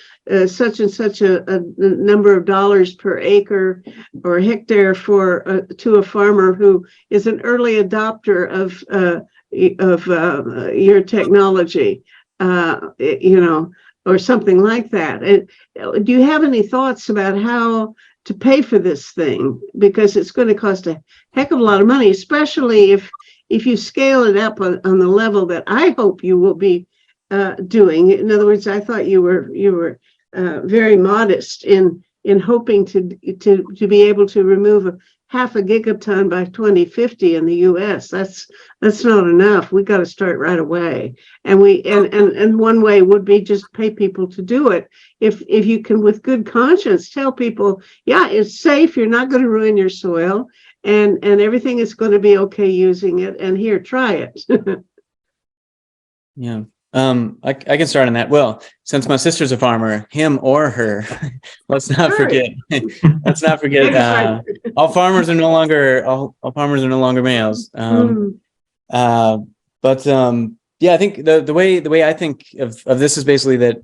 such and such a number of dollars per acre or hectare to a farmer who is an early adopter of your technology, or something like that? Do you have any thoughts about how to pay for this thing? Because it's going to cost a heck of a lot of money, especially if you scale it up on the level that I hope you will be doing. In other words, I thought you were very modest in hoping to be able to remove half a gigaton by 2050 in the U.S. That's not enough. We got to start right away. And and one way would be just pay people to do it. If you can, with good conscience, tell people, yeah, it's safe. You're not going to ruin your soil. And everything is going to be okay using it. And here, try it. Yeah. I can start on that. Well, since my sister's a farmer, him or her, let's not forget, all farmers are no longer males. Yeah, I think the way I think of this is basically that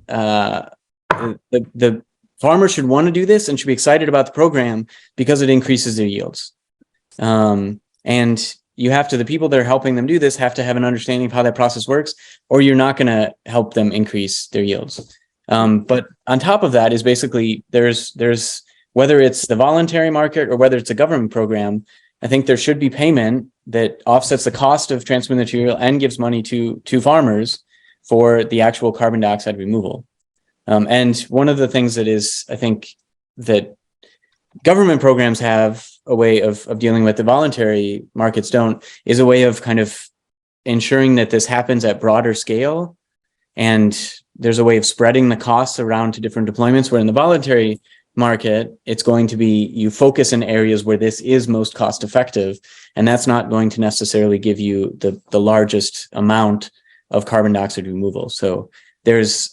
the farmer should want to do this and should be excited about the program because it increases their yields. And the people that are helping them do this have to have an understanding of how that process works, or you're not going to help them increase their yields. But on top of that is basically there's whether it's the voluntary market or whether it's a government program, I think there should be payment that offsets the cost of transferring the material and gives money to farmers for the actual carbon dioxide removal. And one of the things that is, I think, that government programs have a way of dealing with, the voluntary markets don't, is a way of kind of ensuring that this happens at broader scale. And there's a way of spreading the costs around to different deployments, where in the voluntary market, it's going to be you focus in areas where this is most cost effective, and that's not going to necessarily give you the largest amount of carbon dioxide removal. So there's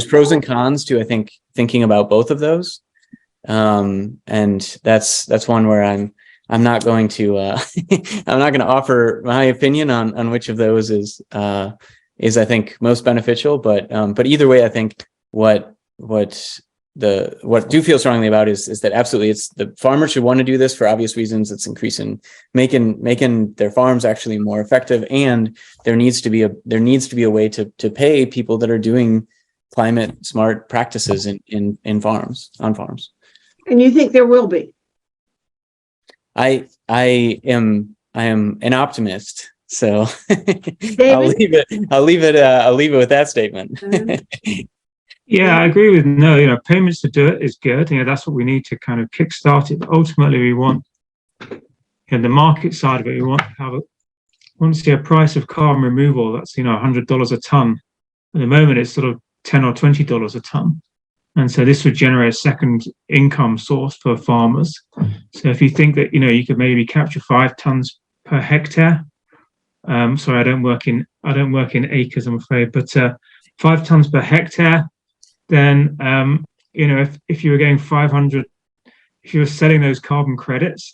pros and cons to, I think, thinking about both of those, and that's one where I'm not going to I'm not going to offer my opinion on which of those is I think most beneficial, but either way, I think what do feel strongly about is that absolutely it's the farmers should want to do this for obvious reasons. It's increasing, making their farms actually more effective, and there needs to be a way to pay people that are doing climate smart practices on farms. And you think there will be? I am an optimist, so David? I'll leave it with that statement. Yeah, I agree with no. Payments to do it is good. That's what we need to kind of kickstart it. But ultimately, we want the market side of it. We want to see a price of carbon removal that's $100 a ton. At the moment, it's sort of $10 or $20 a ton, and so this would generate a second income source for farmers. So if you think that you could maybe capture 5 tons per hectare. Sorry, I don't work in acres, I'm afraid, but 5 tons per hectare. Then, if you were getting 500, if you were selling those carbon credits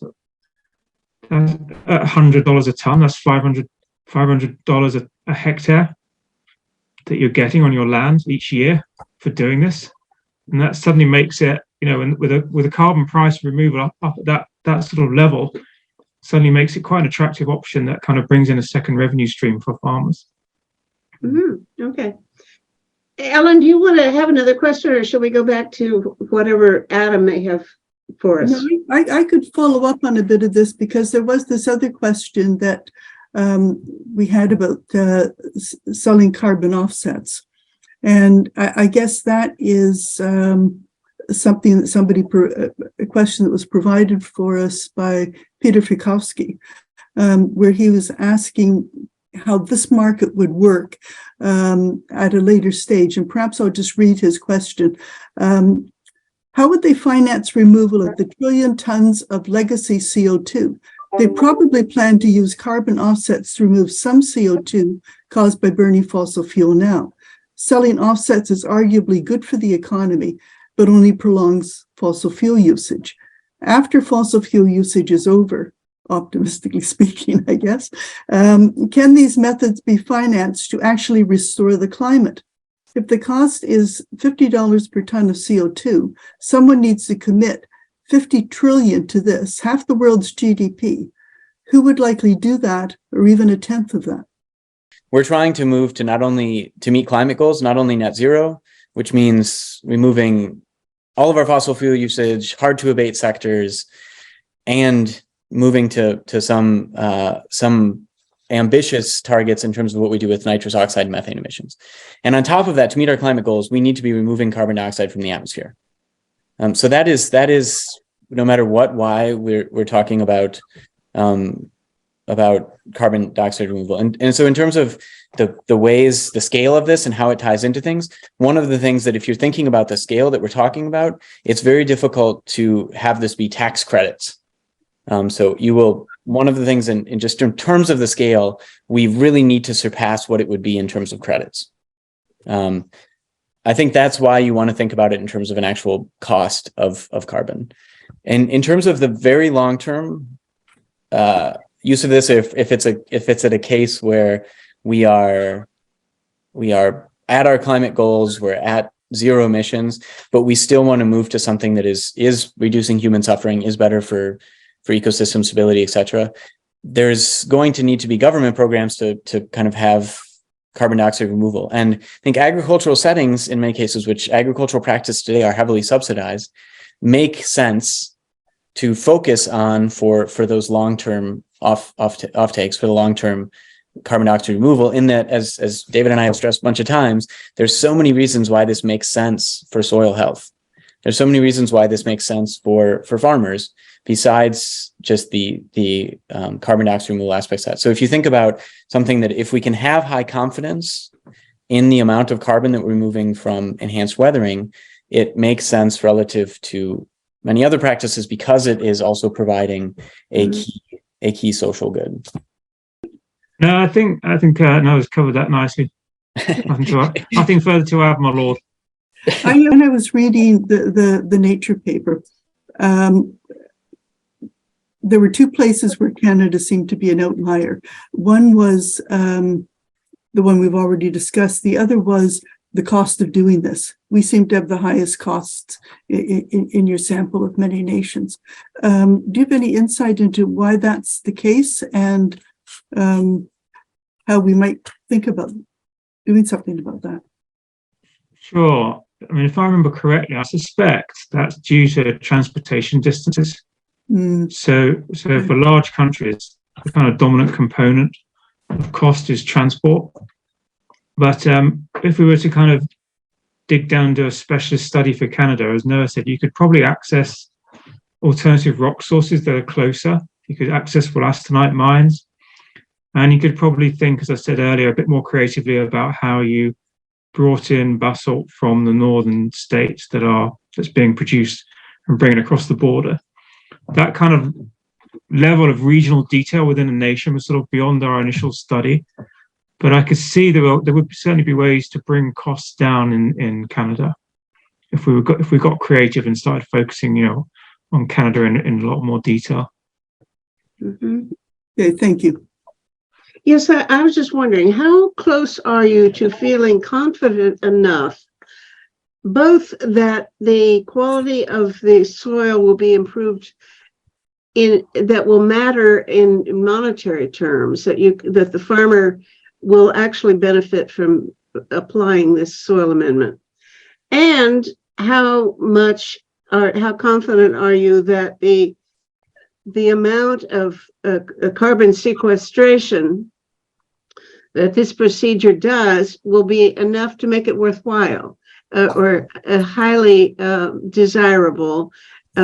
at $100 a ton, that's $500 a hectare that you're getting on your land each year for doing this, and that suddenly makes it, with a carbon price removal up at that sort of level, suddenly makes it quite an attractive option that kind of brings in a second revenue stream for farmers. Mm-hmm. Okay. Ellen, do you want to have another question, or shall we go back to whatever Adam may have for us? No, I could follow up on a bit of this, because there was this other question that we had about selling carbon offsets. And I guess that is something that a question that was provided for us by Peter Fikowski, where he was asking how this market would work at a later stage. And perhaps I'll just read his question. How would they finance removal of the trillion tons of legacy CO2? They probably plan to use carbon offsets to remove some CO2 caused by burning fossil fuel now. Selling offsets is arguably good for the economy, but only prolongs fossil fuel usage. After fossil fuel usage is over, optimistically speaking, I guess, can these methods be financed to actually restore the climate? If the cost is $50 per ton of CO2, someone needs to commit 50 trillion to this, half the world's GDP. Who would likely do that, or even a tenth of that? We're trying to move to to meet climate goals, not only net zero, which means removing all of our fossil fuel usage, hard to abate sectors, and moving to some ambitious targets in terms of what we do with nitrous oxide and methane emissions. And on top of that, to meet our climate goals, we need to be removing carbon dioxide from the atmosphere. So that is no matter why we're talking about carbon dioxide removal. And so in terms of the ways, the scale of this and how it ties into things, one of the things that if you're thinking about the scale that we're talking about, it's very difficult to have this be tax credits. So one of the things in just in terms of the scale, we really need to surpass what it would be in terms of credits. I think that's why you want to think about it in terms of an actual cost of carbon. And in terms of the very long-term use of this, if it's at a case where we are at our climate goals, we're at zero emissions, but we still want to move to something that is reducing human suffering, is better for ecosystem stability, et cetera, there's going to need to be government programs to kind of have carbon dioxide removal. And I think agricultural settings, in many cases, which agricultural practice today are heavily subsidized, make sense to focus on for those long-term offtakes, for the long-term carbon dioxide removal, in that, as David and I have stressed a bunch of times, there's so many reasons why this makes sense for soil health. There's so many reasons why this makes sense for farmers, besides just the carbon dioxide removal aspects of that. So if you think about something that if we can have high confidence in the amount of carbon that we're removing from enhanced weathering, it makes sense relative to many other practices because it is also providing a key social good. No, I think Noah's covered that nicely. Nothing further to add, my lord. When I was reading the Nature paper, there were two places where Canada seemed to be an outlier. One was the one we've already discussed. The other was the cost of doing this. We seem to have the highest costs in your sample of many nations. Do you have any insight into why that's the case, and how we might think about doing something about that? Sure. I mean, if I remember correctly, I suspect that's due to transportation distances. So for large countries, the kind of dominant component of cost is transport. But if we were to kind of dig down, do a specialist study for Canada, as Noah said, you could probably access alternative rock sources that are closer. You could access wollastonite mines. And you could probably think, as I said earlier, a bit more creatively about how you brought in basalt from the northern states that's being produced and bring it across the border. That kind of level of regional detail within a nation was sort of beyond our initial study. But I could see there would certainly be ways to bring costs down in Canada if we got creative and started focusing, on Canada in a lot more detail. Mm-hmm. Okay, thank you. Yes, I was just wondering, how close are you to feeling confident enough, both that the quality of the soil will be improved that will matter in monetary terms, that the farmer will actually benefit from applying this soil amendment? And how confident are you that the amount of carbon sequestration that this procedure does will be enough to make it worthwhile or highly desirable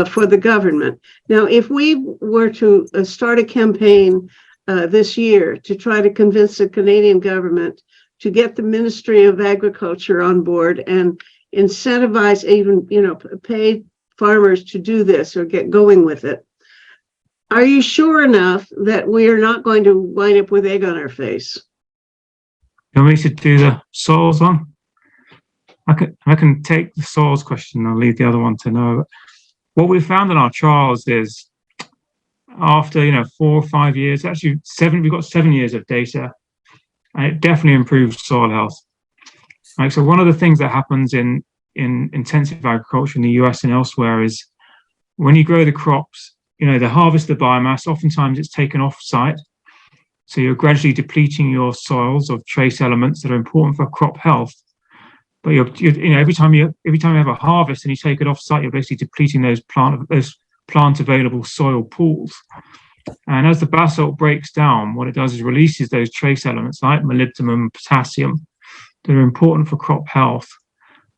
for the government? Now, if we were to start a campaign this year to try to convince the Canadian government to get the Ministry of Agriculture on board and incentivize, even, pay farmers to do this or get going with it, are you sure enough that we are not going to wind up with egg on our face? You want me to do the soils one? I can take the soils question. I'll leave the other one to Noah. What we found in our trials is after 4 or 5 years, actually we've got 7 years of data, and it definitely improves soil health. Right, so one of the things that happens in intensive agriculture in the US and elsewhere is when you grow the crops, they harvest the biomass. Oftentimes it's taken off site. So you're gradually depleting your soils of trace elements that are important for crop health. But every time you have a harvest and you take it off site, you're basically depleting those plant available soil pools. And as the basalt breaks down, what it does is releases those trace elements like molybdenum, potassium that are important for crop health,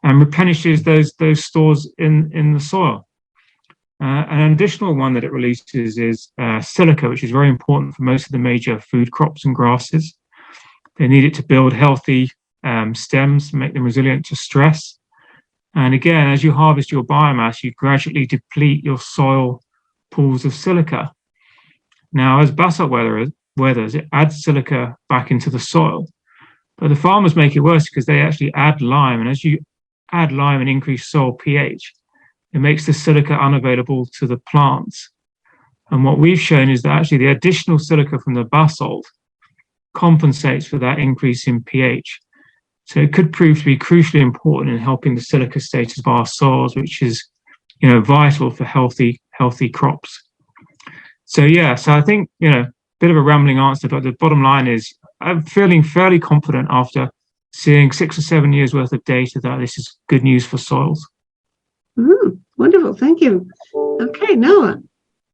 and replenishes those stores in the soil. An additional one that it releases is silica, which is very important for most of the major food crops and grasses. They need it to build healthy stems, make them resilient to stress. And again, as you harvest your biomass, you gradually deplete your soil pools of silica. Now, as basalt weathers, it adds silica back into the soil. But the farmers make it worse because they actually add lime. And as you add lime and increase soil pH, it makes the silica unavailable to the plants. And what we've shown is that actually the additional silica from the basalt compensates for that increase in pH. So it could prove to be crucially important in helping the silica status of our soils, which is, vital for healthy crops. So I think, bit of a rambling answer, but the bottom line is I'm feeling fairly confident after seeing 6 or 7 years worth of data that this is good news for soils. Wonderful. Thank you. Okay, Noah.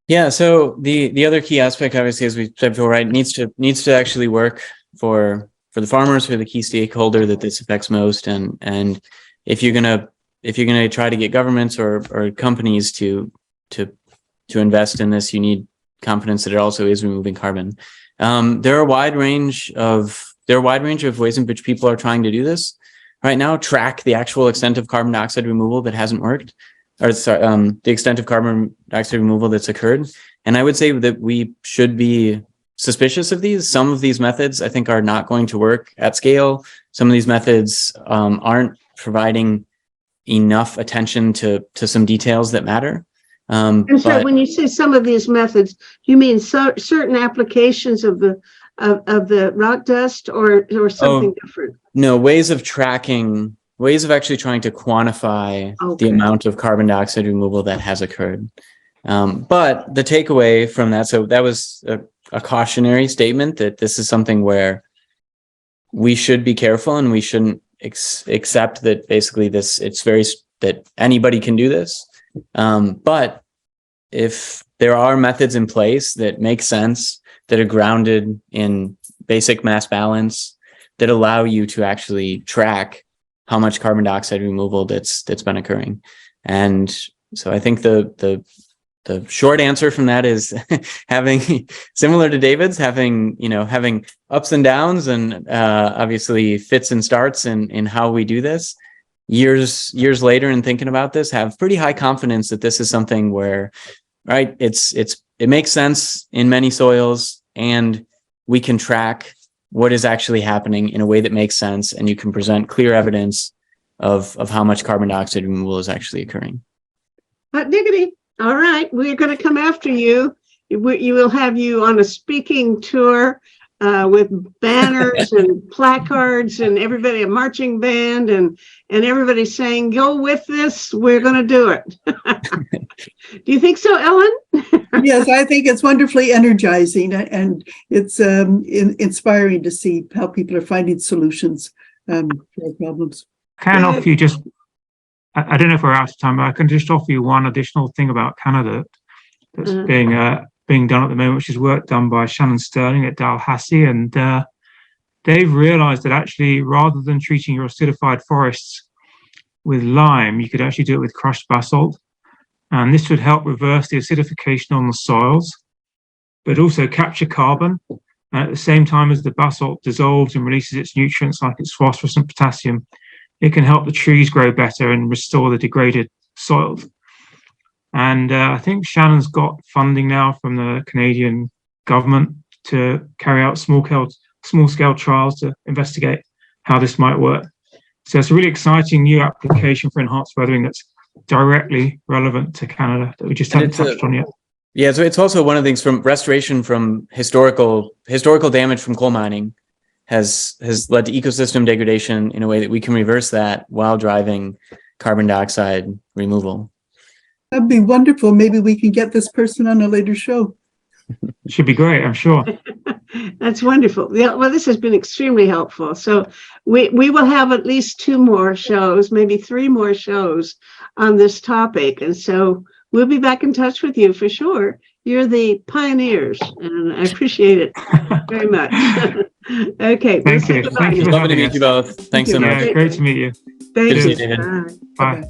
Yeah. So the other key aspect, obviously, as we said before, right, needs to actually work for the farmers, for the key stakeholder that this affects most. And if you're gonna try to get governments or companies to invest in this, you need confidence that it also is removing carbon. There are a wide range of ways in which people are trying to do this right now. Track the actual extent of carbon dioxide removal that hasn't worked. or sorry, the extent of carbon dioxide removal that's occurred. And I would say that we should be suspicious of these. Some of these methods I think are not going to work at scale. Some of these methods aren't providing enough attention to some details that matter. And so But when you say some of these methods, you mean certain applications of the rock dust or something different? no, ways of tracking, ways of actually trying to quantify Okay. the amount of carbon dioxide removal that has occurred. But the takeaway from that, so that was a cautionary statement that this is something where we should be careful and we shouldn't accept that basically that anybody can do this. But if there are methods in place that make sense, that are grounded in basic mass balance, that allow you to actually track how much carbon dioxide removal that's been occurring. And so I think the short answer from that is having, similar to David's, having ups and downs and obviously fits and starts in how we do this. Years later, and thinking about this, have pretty high confidence that this is something where, right, it makes sense in many soils, and we can track what is actually happening in a way that makes sense, and you can present clear evidence of how much carbon dioxide removal is actually occurring. Hot diggity. All right, we're going to come after you. You will have you on a speaking tour with banners and placards and everybody, a marching band, and everybody saying, "Go with this. We're going to do it." Do you think so, Ellen? Yes, I think it's wonderfully energizing, and it's inspiring to see how people are finding solutions to our problems. Can offer you just, I don't know if we're out of time, but I can just offer you one additional thing about Canada that's being done at the moment, which is work done by Shannon Sterling at Dalhousie. And they've realized that actually, rather than treating your acidified forests with lime, you could actually do it with crushed basalt. And this would help reverse the acidification on the soils, but also capture carbon. And at the same time as the basalt dissolves and releases its nutrients like its phosphorus and potassium, it can help the trees grow better and restore the degraded soils. And I think Shannon's got funding now from the Canadian government to carry out small-scale trials to investigate how this might work. So it's a really exciting new application for enhanced weathering that's directly relevant to Canada that we just haven't touched on yet. Yeah, so it's also one of the things from restoration from historical damage from coal mining has led to ecosystem degradation in a way that we can reverse that while driving carbon dioxide removal. That'd be wonderful. Maybe we can get this person on a later show. Should be great, I'm sure. That's wonderful. Yeah, well, this has been extremely helpful. So we will have at least 2 more shows, maybe 3 more shows on this topic. And so we'll be back in touch with you for sure. You're the pioneers, and I appreciate it very much. Okay. Thank you. Thank you for Lovely to having meet us. you both. Thanks so much. Yeah, great to meet you. Thank Good to see you. you, David. Bye. Bye. Bye-bye.